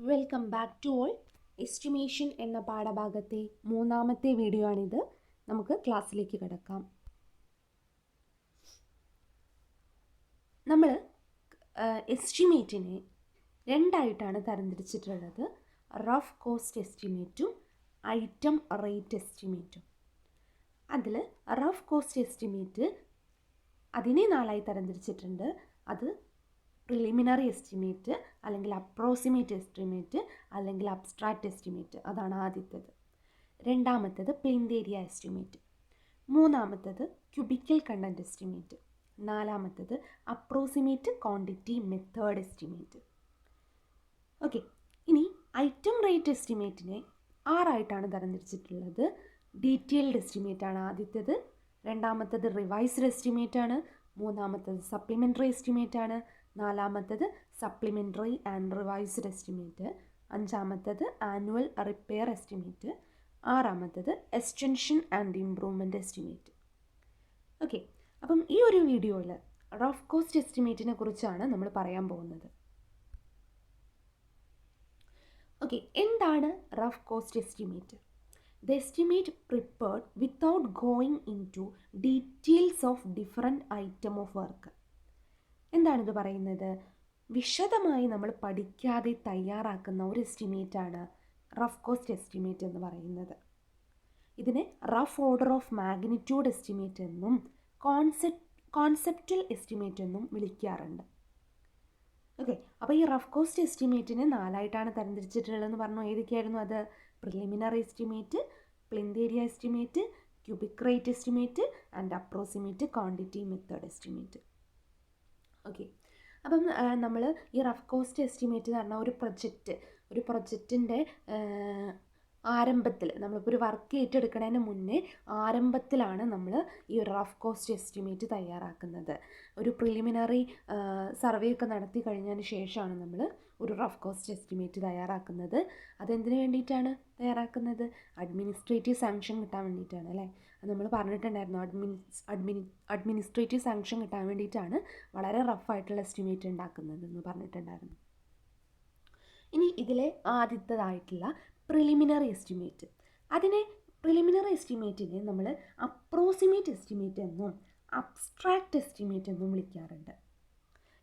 Welcome back to all. Estimation എന്ന പാഠഭാഗത്തെ മൂന്നാമത്തെ വീഡിയോ ആണിത്. നമുക്ക് ക്ലാസ്സിലേക്ക് കിടക്കാം. നമ്മൾ എസ്റ്റിമേറ്റിനെ രണ്ടായിട്ടാണ് തരംതിരിച്ചിട്ടുള്ളത്. റഫ് കോസ്റ്റ് എസ്റ്റിമേറ്റും ഐറ്റം റേറ്റ് എസ്റ്റിമേറ്റും. അതിൽ റഫ് കോസ്റ്റ് എസ്റ്റിമേറ്റ് അതിനെ നാലായി തരംതിരിച്ചിട്ടുണ്ട്. അത് പ്രിലിമിനറി എസ്റ്റിമേറ്റ്, അല്ലെങ്കിൽ അപ്രോക്സിമേറ്റ് എസ്റ്റിമേറ്റ്, അല്ലെങ്കിൽ അബ്സ്ട്രാക്റ്റ് എസ്റ്റിമേറ്റ്. അതാണ് ആദ്യത്തേത്. രണ്ടാമത്തേത് പ്ലെയിൻഡ് ഏരിയ എസ്റ്റിമേറ്റ്. മൂന്നാമത്തേത് ക്യൂബിക്കൽ കണ്ടൻറ്റ് എസ്റ്റിമേറ്റ്. നാലാമത്തേത് approximate quantity method estimate. Okay, ഇനി ഐറ്റം റേറ്റ് എസ്റ്റിമേറ്റിനെ ആറായിട്ടാണ് തരംതിരിച്ചിട്ടുള്ളത്. ഡീറ്റെയിൽഡ് എസ്റ്റിമേറ്റ് ആണ് ആദ്യത്തേത്. രണ്ടാമത്തേത് റിവൈസ്ഡ് എസ്റ്റിമേറ്റ് ആണ്. മൂന്നാമത്തേത് സപ്ലിമെൻ്ററി എസ്റ്റിമേറ്റ് ആണ്. നാലാമത്തേത് സപ്ലിമെൻ്ററി ആൻഡ് റിവൈസ്ഡ് എസ്റ്റിമേറ്റ്. അഞ്ചാമത്തേത് ആനുവൽ റിപ്പയർ എസ്റ്റിമേറ്റ്. ആറാമത്തേത് extension and improvement estimate. Okay, അപ്പം ഈ ഒരു വീഡിയോയിൽ റഫ് കോസ്റ്റ് എസ്റ്റിമേറ്റിനെ കുറിച്ചാണ് നമ്മൾ പറയാൻ പോകുന്നത്. ഓക്കെ, എന്താണ് rough cost estimate? The estimate prepared without going into details of different item of work. എന്താണിത് പറയുന്നത്? വിശദമായി നമ്മൾ പഠിക്കാതെ തയ്യാറാക്കുന്ന ഒരു എസ്റ്റിമേറ്റാണ് റഫ് കോസ്റ്റ് എസ്റ്റിമേറ്റ് എന്ന് പറയുന്നത്. ഇതിനെ rough order of magnitude estimate എന്നും കോൺസെപ്റ്റൽ എസ്റ്റിമേറ്റ് എന്നും വിളിക്കാറുണ്ട്. ഓക്കെ, അപ്പോൾ ഈ റഫ് കോസ്റ്റ് എസ്റ്റിമേറ്റിനെ നാലായിട്ടാണ് തരംതിരിച്ചിട്ടുള്ളതെന്ന് പറഞ്ഞു. ഏതൊക്കെയായിരുന്നു അത്? Preliminary estimate, plinth area estimate, cubic rate estimate and approximate quantity method estimate. Okay, അപ്പം നമ്മൾ ഈ റഫ് കോസ്റ്റ് എസ്റ്റിമേറ്റ് എന്ന് പറഞ്ഞാൽ ഒരു പ്രൊജക്റ്റിൻ്റെ ആരംഭത്തിൽ, നമ്മളിപ്പോൾ ഒരു വർക്ക് ഏറ്റെടുക്കുന്നതിന് മുന്നേ ആരംഭത്തിലാണ് നമ്മൾ ഈ ഒരു റഫ് കോസ്റ്റ് എസ്റ്റിമേറ്റ് തയ്യാറാക്കുന്നത്. ഒരു പ്രിലിമിനറി സർവേ ഒക്കെ നടത്തി കഴിഞ്ഞതിന് ശേഷമാണ് നമ്മൾ ഒരു റഫ് കോസ്റ്റ് എസ്റ്റിമേറ്റ് തയ്യാറാക്കുന്നത്. അതെന്തിനു വേണ്ടിയിട്ടാണ് തയ്യാറാക്കുന്നത്? അഡ്മിനിസ്ട്രേറ്റീവ് സാങ്ഷൻ കിട്ടാൻ വേണ്ടിയിട്ടാണ്, അല്ലേ? അത് നമ്മൾ പറഞ്ഞിട്ടുണ്ടായിരുന്നു. അഡ്മിനിസ്ട്രേറ്റീവ് സാങ്ഷൻ കിട്ടാൻ വേണ്ടിയിട്ടാണ് വളരെ റഫായിട്ടുള്ള എസ്റ്റിമേറ്റ് ഉണ്ടാക്കുന്നതെന്ന് പറഞ്ഞിട്ടുണ്ടായിരുന്നു. ഇനി ഇതിലെ ആദ്യത്തേതായിട്ടുള്ള പ്രിലിമിനറി എസ്റ്റിമേറ്റ്, പ്രിലിമിനറി എസ്റ്റിമേറ്റിനെ നമ്മൾ അപ്രോക്സിമേറ്റ് എസ്റ്റിമേറ്റ് എന്നും അബ്സ്ട്രാക്റ്റ് എസ്റ്റിമേറ്റ് എന്നും വിളിക്കാറുണ്ട്.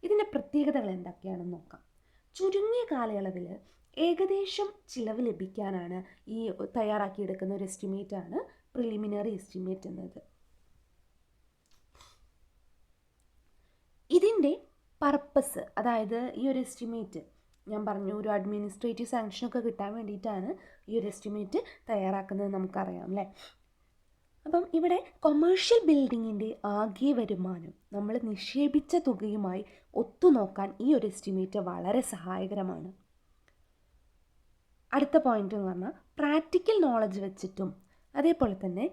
ഇതിൻ്റെ പ്രത്യേകതകൾ എന്തൊക്കെയാണെന്ന് നോക്കാം. ചുരുങ്ങിയ കാലയളവിൽ ഏകദേശം ചിലവ് ലഭിക്കാനാണ് ഈ തയ്യാറാക്കിയെടുക്കുന്ന ഒരു എസ്റ്റിമേറ്റാണ് പ്രിലിമിനറി എസ്റ്റിമേറ്റ് എന്നത്. ഇതിൻ്റെ പർപ്പസ്, അതായത് ഈ ഒരു എസ്റ്റിമേറ്റ് ഞാൻ പറഞ്ഞു, ഒരു അഡ്മിനിസ്ട്രേറ്റീവ് സാങ്ഷനൊക്കെ കിട്ടാൻ വേണ്ടിയിട്ടാണ് ഈ ഒരു എസ്റ്റിമേറ്റ് തയ്യാറാക്കുന്നത്, നമുക്കറിയാം, അല്ലേ? അപ്പം ഇവിടെ കൊമേഴ്ഷ്യൽ ബിൽഡിങ്ങിൻ്റെ ആകെ വരുമാനം നമ്മൾ നിക്ഷേപിച്ച തുകയുമായി ഒത്തുനോക്കാൻ ഈ ഒരു എസ്റ്റിമേറ്റ് വളരെ സഹായകരമാണ്. അടുത്ത പോയിന്റ് എന്ന് പറഞ്ഞാൽ പ്രാക്ടിക്കൽ നോളജ് വെച്ചിട്ടും അതേപോലെ തന്നെ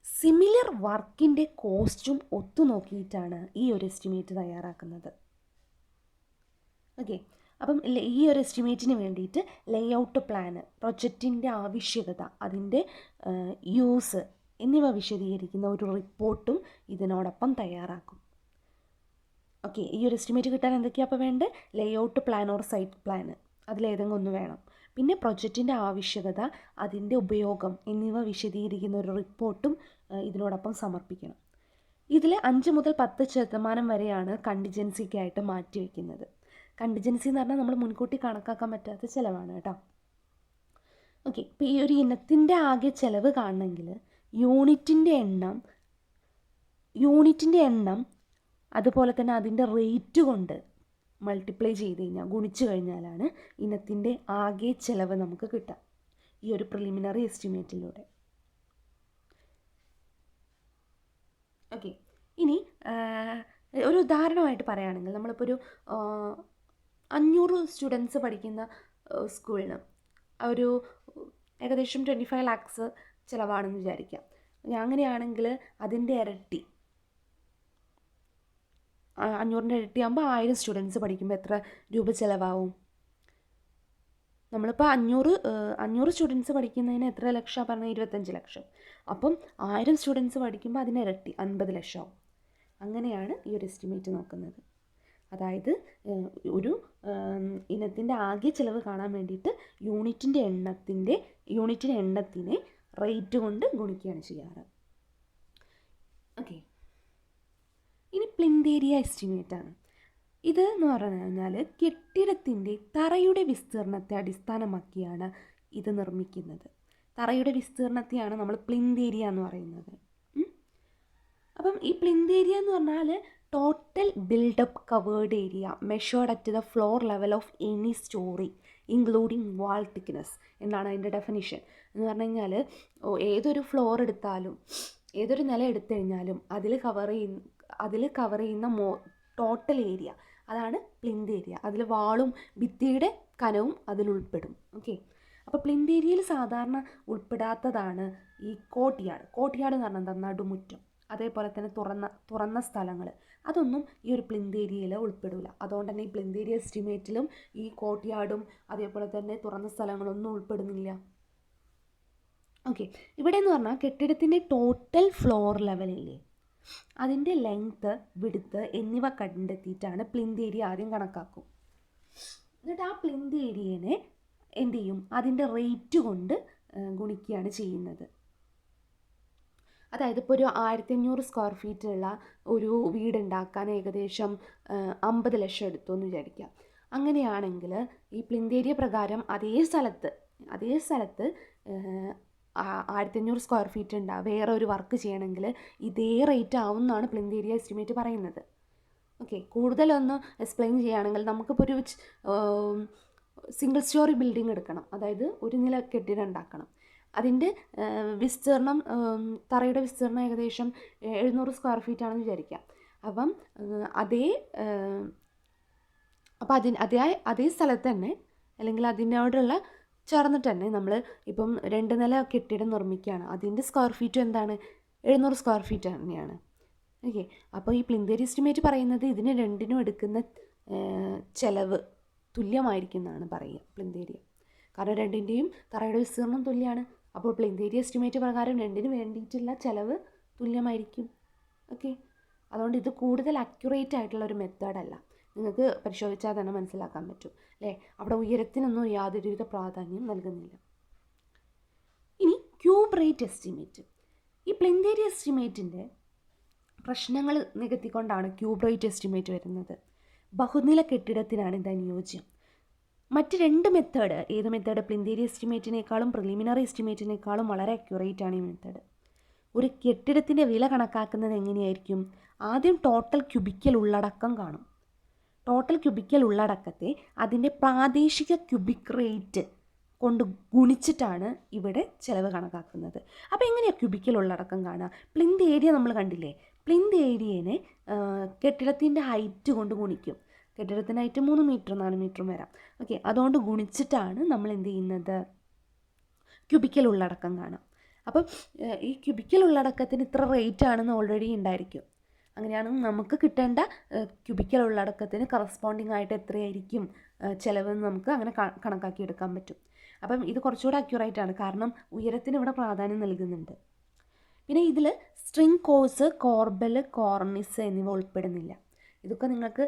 സിമിലർ വർക്കിൻ്റെ കോസ്റ്റും ഒത്തുനോക്കിയിട്ടാണ് ഈ ഒരു എസ്റ്റിമേറ്റ് തയ്യാറാക്കുന്നത്. ഓക്കെ, അപ്പം ഈ ഒരു എസ്റ്റിമേറ്റിന് വേണ്ടിയിട്ട് ലേഔട്ട് പ്ലാന്, പ്രൊജക്റ്റിൻ്റെ ആവശ്യകത, അതിൻ്റെ യൂസ് എന്നിവ വിശദീകരിക്കുന്ന ഒരു റിപ്പോർട്ടും ഇതിനോടൊപ്പം തയ്യാറാക്കും. ഓക്കെ, ഈ ഒരു എസ്റ്റിമേറ്റ് കിട്ടാൻ എന്തൊക്കെയാണ് അപ്പോൾ വേണ്ടത്? Layout plan or site plan, അതിലേതെങ്കിലും ഒന്ന് വേണം. പിന്നെ പ്രൊജക്റ്റിൻ്റെ ആവശ്യകത, അതിൻ്റെ ഉപയോഗം എന്നിവ വിശദീകരിക്കുന്ന ഒരു റിപ്പോർട്ടും ഇതിനോടൊപ്പം സമർപ്പിക്കണം. ഇതിൽ 5 മുതൽ 10% വരെയാണ് കണ്ടിജൻസിക്കായിട്ട് മാറ്റിവെക്കുന്നത്. കണ്ടിജൻസി എന്ന് പറഞ്ഞാൽ നമ്മൾ മുൻകൂട്ടി കണക്കാക്കാൻ പറ്റാത്ത ചിലവാണ് കേട്ടോ. ഓക്കെ, ഇപ്പോൾ ഈ ഒരു ഇനത്തിൻ്റെ ആകെ ചിലവ് കാണണമെങ്കിൽ യൂണിറ്റിൻ്റെ എണ്ണം അതുപോലെ തന്നെ അതിൻ്റെ റേറ്റ് കൊണ്ട് മൾട്ടിപ്ലൈ ചെയ്ത് കഴിഞ്ഞാൽ, ഗുണിച്ചു കഴിഞ്ഞാലാണ് ഇനത്തിൻ്റെ ആകെ ചിലവ് നമുക്ക് കിട്ടുക ഈ ഒരു പ്രിലിമിനറി എസ്റ്റിമേറ്റിലൂടെ. ഓക്കെ, ഇനി ഒരു ഉദാഹരണമായിട്ട് പറയുകയാണെങ്കിൽ, നമ്മളിപ്പോൾ ഒരു 500 സ്റ്റുഡൻസ് പഠിക്കുന്ന സ്കൂളിന് ഒരു ഏകദേശം 25 lakhs ചിലവാണെന്ന് വിചാരിക്കാം. അങ്ങനെയാണെങ്കിൽ അതിൻ്റെ ഇരട്ടി, 500ൻ്റെ ഇരട്ടിയാകുമ്പോൾ 1000 സ്റ്റുഡൻസ് പഠിക്കുമ്പോൾ എത്ര രൂപ ചിലവാകും? നമ്മളിപ്പോൾ 500 സ്റ്റുഡൻസ് പഠിക്കുന്നതിന് എത്ര ലക്ഷമാണ് പറഞ്ഞാൽ? 25 ലക്ഷം. അപ്പം 1000 സ്റ്റുഡൻസ് പഠിക്കുമ്പോൾ അതിന് ഇരട്ടി 50 ലക്ഷമാവും. അങ്ങനെയാണ് ഈ ഒരു എസ്റ്റിമേറ്റ് നോക്കുന്നത്. അതായത് ഒരു ഇനത്തിൻ്റെ ആകെ ചിലവ് കാണാൻ വേണ്ടിയിട്ട് യൂണിറ്റിൻ്റെ എണ്ണത്തിനെ റേറ്റ് കൊണ്ട് ഗുണിക്കുകയാണ് ചെയ്യാറ്. ഓക്കെ, ഇനി പ്ലിന്ത് ഏരിയ എസ്റ്റിമേറ്റ് ആണ്. ഇത് എന്ന് പറഞ്ഞു കഴിഞ്ഞാൽ കെട്ടിടത്തിൻ്റെ തറയുടെ വിസ്തീർണത്തെ അടിസ്ഥാനമാക്കിയാണ് ഇത് നിർമ്മിക്കുന്നത്. തറയുടെ വിസ്തീർണത്തെയാണ് നമ്മൾ പ്ലിന്ത് ഏരിയ എന്ന് പറയുന്നത്. അപ്പം ഈ പ്ലിന്ത് ഏരിയ എന്ന് പറഞ്ഞാൽ total build-up covered area measured at the floor level of any story including wall thickness എന്നാണ് അതിൻ്റെ ഡെഫിനിഷൻ. എന്ന് പറഞ്ഞു കഴിഞ്ഞാൽ ഏതൊരു ഫ്ലോർ എടുത്താലും ഏതൊരു നില എടുത്തു കഴിഞ്ഞാലും അതിൽ കവർ ചെയ്യുന്ന ടോട്ടൽ ഏരിയ അതാണ് പ്ലിന്ത് ഏരിയ. അതിൽ വാളും ഭിത്തിയുടെ കനവും അതിൽ ഉൾപ്പെടും. ഓക്കെ, അപ്പോൾ പ്ലിന്ത് ഏരിയയിൽ സാധാരണ ഉൾപ്പെടാത്തതാണ് ഈ കോർട്ട്യാർഡ്. കോർട്ട്യാർഡ് എന്ന് പറഞ്ഞാൽ എന്താ? നടുമുറ്റം. അതേപോലെ തന്നെ തുറന്ന സ്ഥലങ്ങൾ, അതൊന്നും ഈ ഒരു പ്ലിന്ത് ഏരിയയിൽ ഉൾപ്പെടില്ല. അതുകൊണ്ട് തന്നെ ഈ പ്ലിന്ത് ഏരിയ എസ്റ്റിമേറ്റിലും ഈ കോർട്ട്യാർഡും അതേപോലെ തന്നെ തുറന്ന സ്ഥലങ്ങളൊന്നും ഉൾപ്പെടുന്നില്ല. ഓക്കെ, ഇവിടെ എന്ന് പറഞ്ഞാൽ കെട്ടിടത്തിൻ്റെ ടോട്ടൽ ഫ്ലോർ ലെവലില്ലേ അതിൻ്റെ ലെങ്ത്ത്, വിഡ്ത്ത് എന്നിവ കണ്ടെത്തിയിട്ടാണ് പ്ലിന്ത് ഏരിയ ആദ്യം കണക്കാക്കും. എന്നിട്ട് ആ പ്ലിന്ത് ഏരിയനെ എന്ത് ചെയ്യും? അതിൻ്റെ റേറ്റ് കൊണ്ട് ഗുണിക്കുകയാണ് ചെയ്യുന്നത്. അതായത് ഇപ്പോൾ ഒരു 1500 സ്ക്വയർ ഫീറ്റുള്ള ഒരു വീടുണ്ടാക്കാൻ ഏകദേശം 50 ലക്ഷം എടുത്തു എന്ന് വിചാരിക്കുക. അങ്ങനെയാണെങ്കിൽ ഈ പ്ലിന്ത് ഏരിയ പ്രകാരം അതേ സ്ഥലത്ത് 1500 സ്ക്വയർ ഫീറ്റ് വേറെ ഒരു വർക്ക് ചെയ്യണമെങ്കിൽ ഇതേ റേറ്റ് ആവുമെന്നാണ് പ്ലിന്ത് ഏരിയ എസ്റ്റിമേറ്റ് പറയുന്നത്. ഓക്കെ, കൂടുതലൊന്ന് എക്സ്പ്ലെയിൻ ചെയ്യുകയാണെങ്കിൽ നമുക്കിപ്പോൾ ഒരു സിംഗിൾ സ്റ്റോറി ബിൽഡിംഗ് എടുക്കണം. അതായത് ഒരു നില കെട്ടിടം ഉണ്ടാക്കണം. അതിൻ്റെ വിസ്തീർണം, തറയുടെ വിസ്തീർണം ഏകദേശം 700 സ്ക്വയർ ഫീറ്റ് ആണെന്ന് വിചാരിക്കാം. അപ്പം അതേ സ്ഥലത്ത് തന്നെ അല്ലെങ്കിൽ അതിനോടുള്ള ചേർന്നിട്ട് തന്നെ നമ്മൾ ഇപ്പം 2 നില കെട്ടിടം നിർമ്മിക്കുകയാണ്. അതിൻ്റെ സ്ക്വയർ ഫീറ്റ് എന്താണ്? 700 സ്ക്വയർ ഫീറ്റ് തന്നെയാണ്. ഓക്കെ, അപ്പോൾ ഈ പ്ലിന്ത് ഏരിയ എസ്റ്റിമേറ്റ് പറയുന്നത് ഇതിന് രണ്ടിനും എടുക്കുന്ന ചിലവ് തുല്യമായിരിക്കും എന്നാണ് പറയുക പ്ലിന്ത് ഏരിയ. കാരണം രണ്ടിൻ്റെയും തറയുടെ വിസ്തീർണം തുല്യമാണ്. അപ്പോൾ പ്ലിന്ത് ഏരിയ എസ്റ്റിമേറ്റ് പ്രകാരം രണ്ടിന് വേണ്ടിയിട്ടുള്ള ചിലവ് തുല്യമായിരിക്കും. ഓക്കെ, അതുകൊണ്ട് ഇത് കൂടുതൽ അക്യുറേറ്റ് ആയിട്ടുള്ള ഒരു മെത്തേഡല്ല. നിങ്ങൾക്ക് പരിശോധിച്ചാൽ തന്നെ മനസ്സിലാക്കാൻ പറ്റും അല്ലേ? അവിടെ ഉയരത്തിനൊന്നും യാതൊരുവിധ പ്രാധാന്യം നൽകുന്നില്ല. ഇനി ക്യൂബ് റേറ്റ് എസ്റ്റിമേറ്റ്. ഈ പ്ലിന്ത് ഏരിയ എസ്റ്റിമേറ്റിൻ്റെ പ്രശ്നങ്ങൾ നികത്തിക്കൊണ്ടാണ് ക്യൂബ് റേറ്റ് എസ്റ്റിമേറ്റ് വരുന്നത്. ബഹുനില കെട്ടിടത്തിനാണ് ഇത് അനുയോജ്യം. മറ്റ് 2 മെത്തേഡ്, ഏത് മെത്തേഡ്? പ്ലിന്ത് ഏരിയ എസ്റ്റിമേറ്റിനേക്കാളും പ്രിലിമിനറി എസ്റ്റിമേറ്റിനേക്കാളും വളരെ അക്യുറേറ്റ് ആണ് ഈ മെത്തേഡ്. ഒരു കെട്ടിടത്തിൻ്റെ വില കണക്കാക്കുന്നത് എങ്ങനെയായിരിക്കും? ആദ്യം ടോട്ടൽ ക്യൂബിക്കൽ ഉള്ളടക്കം കാണും. ടോട്ടൽ ക്യൂബിക്കൽ ഉള്ളടക്കത്തെ അതിൻ്റെ പ്രാദേശിക ക്യൂബിക് റേറ്റ് കൊണ്ട് ഗുണിച്ചിട്ടാണ് ഇവിടെ ചിലവ് കണക്കാക്കുന്നത്. അപ്പോൾ എങ്ങനെയാണ് ക്യൂബിക്കൽ ഉള്ളടക്കം കാണുക? പ്ലിന്ത് ഏരിയ നമ്മൾ കണ്ടില്ലേ? പ്ലിന്ത് ഏരിയനെ കെട്ടിടത്തിൻ്റെ ഹൈറ്റ് കൊണ്ട് ഗുണിക്കും. കെട്ടിടത്തിൻ്റെ ഹൈറ്റ് 3 മീറ്റർ 4 മീറ്ററും വരാം. ഓക്കെ, അതുകൊണ്ട് ഗുണിച്ചിട്ടാണ് നമ്മൾ എന്ത് ചെയ്യുന്നത്? ക്യൂബിക്കൽ ഉള്ളടക്കം കാണാം. അപ്പം ഈ ക്യൂബിക്കൽ ഉള്ളടക്കത്തിന് ഇത്ര റേറ്റ് ആണെന്ന് ഓൾറെഡി ഉണ്ടായിരിക്കും. അങ്ങനെയാണെങ്കിൽ നമുക്ക് കിട്ടേണ്ട ക്യൂബിക്കൽ ഉള്ളടക്കത്തിന് കറസ്പോണ്ടിങ് ആയിട്ട് എത്രയായിരിക്കും ചിലവെന്ന് നമുക്ക് അങ്ങനെ കണക്കാക്കി എടുക്കാൻ പറ്റും. അപ്പം ഇത് കുറച്ചുകൂടെ അക്യുറേറ്റ് ആണ്, കാരണം ഉയരത്തിന് ഇവിടെ പ്രാധാന്യം നൽകുന്നുണ്ട്. പിന്നെ ഇതിൽ സ്ട്രിങ് കോഴ്സ്, കോർബൽ, കോർണിസ് എന്നിവ ഉൾപ്പെടുന്നില്ല. ഇതൊക്കെ നിങ്ങൾക്ക്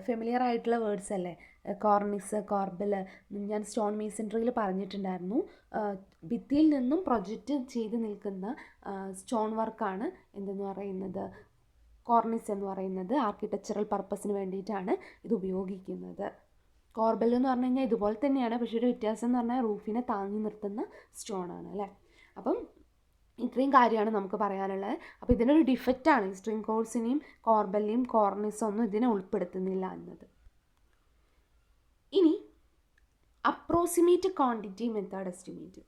ഫെമിലിയർ ആയിട്ടുള്ള വേർഡ്സ് അല്ലേ? കോർണിസ്, കോർബൽ ഞാൻ സ്റ്റോൺ മേസൻട്രിയിൽ പറഞ്ഞിട്ടുണ്ടായിരുന്നു. ഭിത്തിയിൽ നിന്നും പ്രൊജക്റ്റ് ചെയ്ത് നിൽക്കുന്ന സ്റ്റോൺ വർക്കാണ് എന്തെന്ന് പറയുന്നത്? കോർണിസ് എന്ന് പറയുന്നത്. ആർക്കിടെക്ചറൽ പർപ്പസിന് വേണ്ടിയിട്ടാണ് ഇത് ഉപയോഗിക്കുന്നത്. കോർബൽ എന്ന് പറഞ്ഞു കഴിഞ്ഞാൽ ഇതുപോലെ തന്നെയാണ്, പക്ഷേ ഒരു വ്യത്യാസം എന്ന് പറഞ്ഞാൽ റൂഫിനെ താങ്ങി നിർത്തുന്ന സ്റ്റോണാണ് അല്ലേ? അപ്പം ഇത്രയും കാര്യമാണ് നമുക്ക് പറയാനുള്ളത്. അപ്പോൾ ഇതിനൊരു ഡിഫക്റ്റാണ് ഈ സ്ട്രിങ് കോഴ്സിനെയും കോർബലിനെയും കോർണിസും ഒന്നും ഇതിനെ ഉൾപ്പെടുത്തുന്നില്ല എന്നത്. ഇനി അപ്രോക്സിമേറ്റ് ക്വാണ്ടിറ്റി മെത്തേഡ് എസ്റ്റിമേറ്റ്.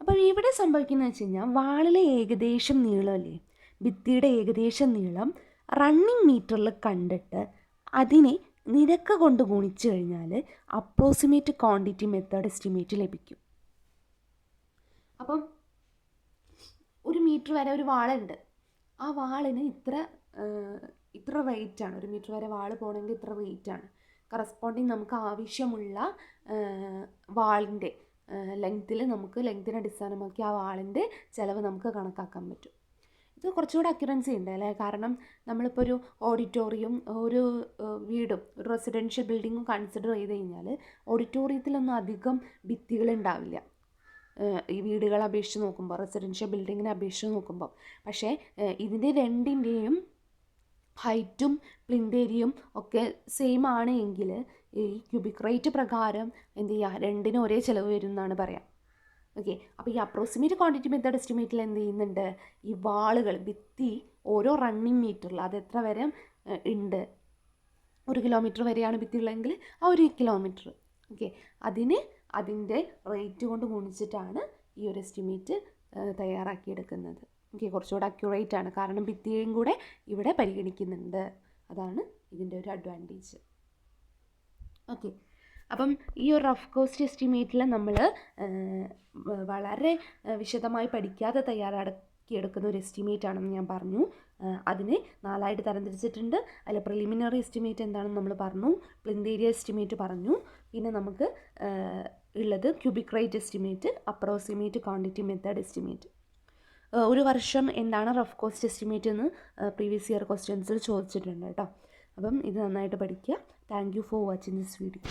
അപ്പോൾ ഇവിടെ സംഭവിക്കുന്നത് വെച്ച് കഴിഞ്ഞാൽ വാളിലെ ഏകദേശം നീളമല്ലേ, ഭിത്തിയുടെ ഏകദേശം നീളം റണ്ണിങ് മീറ്ററിൽ കണ്ടിട്ട് അതിനെ നിരക്ക് കൊണ്ട് ഗുണിച്ചു കഴിഞ്ഞാൽ അപ്രോക്സിമേറ്റ് ക്വാണ്ടിറ്റി മെത്തേഡ് എസ്റ്റിമേറ്റ് ലഭിക്കും. അപ്പം ഒരു മീറ്റർ വരെ ഒരു വാളുണ്ട്, ആ വാളിന് ഇത്ര റേറ്റാണ്. 1 മീറ്റർ വരെ വാൾ പോകണമെങ്കിൽ ഇത്ര റേറ്റാണ്. കറസ്പോണ്ടിങ് നമുക്ക് ആവശ്യമുള്ള വാളിൻ്റെ ലെങ്തിൽ നമുക്ക് ലെങ്തിനെ അടിസ്ഥാനമാക്കി ആ വാളിൻ്റെ ചിലവ് നമുക്ക് കണക്കാക്കാൻ പറ്റും. ഇത് കുറച്ചുകൂടെ അക്യുറൻസി ഉണ്ട് അല്ലേ, കാരണം നമ്മളിപ്പോൾ ഒരു ഓഡിറ്റോറിയം, ഒരു വീടും ഒരു റെസിഡൻഷ്യൽ ബിൽഡിങ്ങും കൺസിഡർ ചെയ്ത് കഴിഞ്ഞാൽ ഓഡിറ്റോറിയത്തിലൊന്നും അധികം ഭിത്തികളുണ്ടാവില്ല ഈ വീടുകളെ അപേക്ഷിച്ച് നോക്കുമ്പോൾ, റെസിഡൻഷ്യൽ ബിൽഡിങ്ങിനെ അപേക്ഷിച്ച് നോക്കുമ്പോൾ. പക്ഷേ ഇതിൻ്റെ രണ്ടിൻ്റെയും ഹൈറ്റും പ്ലിന്ത് ഏരിയയും ഒക്കെ സെയിം ആണ് എങ്കിൽ ഈ ക്യൂബിക് റേറ്റ് പ്രകാരം എന്ത് ചെയ്യുക, രണ്ടിനും ഒരേ ചിലവ് വരും എന്നാണ് പറയാം. ഓക്കെ, അപ്പോൾ ഈ അപ്രോക്സിമേറ്റ് ക്വാണ്ടിറ്റി മെത്തേഡ് എസ്റ്റിമേറ്റിൽ എന്ത് ചെയ്യുന്നുണ്ട്, ഈ വാളുകൾ, ഭിത്തി ഓരോ റണ്ണിങ് മീറ്ററിൽ അത് എത്ര വരെ ഉണ്ട്, 1 കിലോമീറ്റർ വരെയാണ് ഭിത്തി ഉള്ളതെങ്കിൽ ആ 1 കിലോമീറ്റർ, ഓക്കെ, അതിൻ്റെ റേറ്റ് കൊണ്ട് ഗുണിച്ചിട്ടാണ് ഈ ഒരു എസ്റ്റിമേറ്റ് തയ്യാറാക്കിയെടുക്കുന്നത്. ഓക്കെ, കുറച്ചുകൂടെ അക്യുറേറ്റ് ആണ്, കാരണം ഭിത്തിയെയും കൂടെ ഇവിടെ പരിഗണിക്കുന്നുണ്ട്. അതാണ് ഇതിൻ്റെ ഒരു അഡ്വാൻറ്റേജ്. ഓക്കെ, അപ്പം ഈ ഒരു റഫ് കോസ്റ്റ് എസ്റ്റിമേറ്റിൽ നമ്മൾ വളരെ വിശദമായി പഠിക്കാതെ തയ്യാറാക്കിയെടുക്കുന്ന ഒരു എസ്റ്റിമേറ്റ് ആണെന്ന് ഞാൻ പറഞ്ഞു. അതിനെ 4ആയിട്ട് തരംതിരിച്ചിട്ടുണ്ട്. അതിൽ പ്രിലിമിനറി എസ്റ്റിമേറ്റ് എന്താണെന്ന് നമ്മൾ പറഞ്ഞു, പ്ലിന്ത് ഏരിയ എസ്റ്റിമേറ്റ് പറഞ്ഞു, പിന്നെ നമുക്ക് ഉള്ളത് cubic rate estimate, approximate quantity method estimate. ഒരു വർഷം എന്താണ് റഫ് കോസ്റ്റ് എസ്റ്റിമേറ്റ് എന്ന് പ്രീവിയസ് ഇയർ ക്വസ്റ്റ്യൻസിൽ ചോദിച്ചിട്ടുണ്ട് കേട്ടോ. അപ്പം ഇത് നന്നായിട്ട് പഠിക്കുക. Thank you for watching this video.